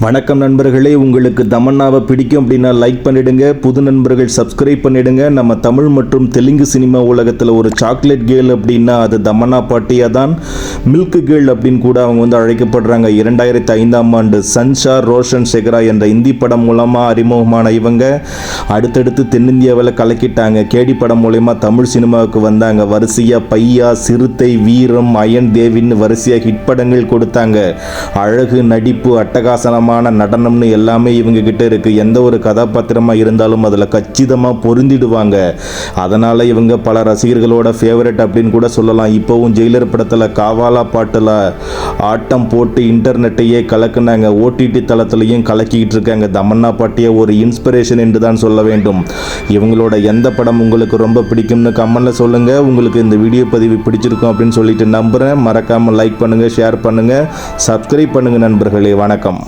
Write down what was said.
வணக்கம் நண்பர்களே, உங்களுக்கு தமன்னாவை பிடிக்கும் அப்படின்னா லைக் பண்ணிடுங்க. புது நண்பர்கள் சப்ஸ்கிரைப் பண்ணிடுங்க. நம்ம தமிழ் மற்றும் தெலுங்கு சினிமா உலகத்தில் ஒரு சாக்லேட் கேர்ள் அப்படின்னா அது தமன்னா பாட்டியா தான். மில்க் கேர்ள் அப்படின்னு கூட அவங்க அழைக்கப்படுறாங்க. 2005ஆம் ஆண்டு சன்ஷார் ரோஷன் செகரா என்ற இந்தி படம் மூலமாக அறிமுகமான இவங்க அடுத்தடுத்து தென்னிந்தியாவில் கலக்கிட்டாங்க. கேடி படம் மூலயமா தமிழ் சினிமாவுக்கு வந்தாங்க. வரிசையாக பையா, சிறுத்தை, வீரம், அயன் தேவின்னு வரிசையாக ஹிட் படங்கள் கொடுத்தாங்க. அழகு, நடிப்பு, அட்டகாசனமாக நடனம்னு எல்லாமே இவங்க கிட்ட இருக்கு. எந்த ஒரு கதாபாத்திரமா இருந்தாலும் அதுல கச்சிதமா பொருந்திடுவாங்க. அதனால இவங்க பல ரசிகர்களோட ஃபேவரட் அப்படின்னு கூட சொல்லலாம். இப்போவும் ஜெயிலர் படத்துல காவாலா பாட்டுல ஆட்டம் போட்டு இன்டர்நெட்டையே கலக்குனாங்க. ஓடிடி தளத்திலையும் கலக்கிட்டு இருக்காங்க. தமன்னா பாட்டிய ஒரு இன்ஸ்பிரேஷன் என்று தான் சொல்ல வேண்டும். இவங்களோட எந்த படம் உங்களுக்கு ரொம்ப பிடிக்கும்னு கமெண்ட்ல சொல்லுங்க. உங்களுக்கு இந்த வீடியோ பதிவு பிடிச்சிருக்கும் அப்படின்னு சொல்லிட்டு நம்புறேன். மறக்காம லைக் பண்ணுங்க, ஷேர் பண்ணுங்க, சப்ஸ்கிரைப் பண்ணுங்க நண்பர்களே. வணக்கம்.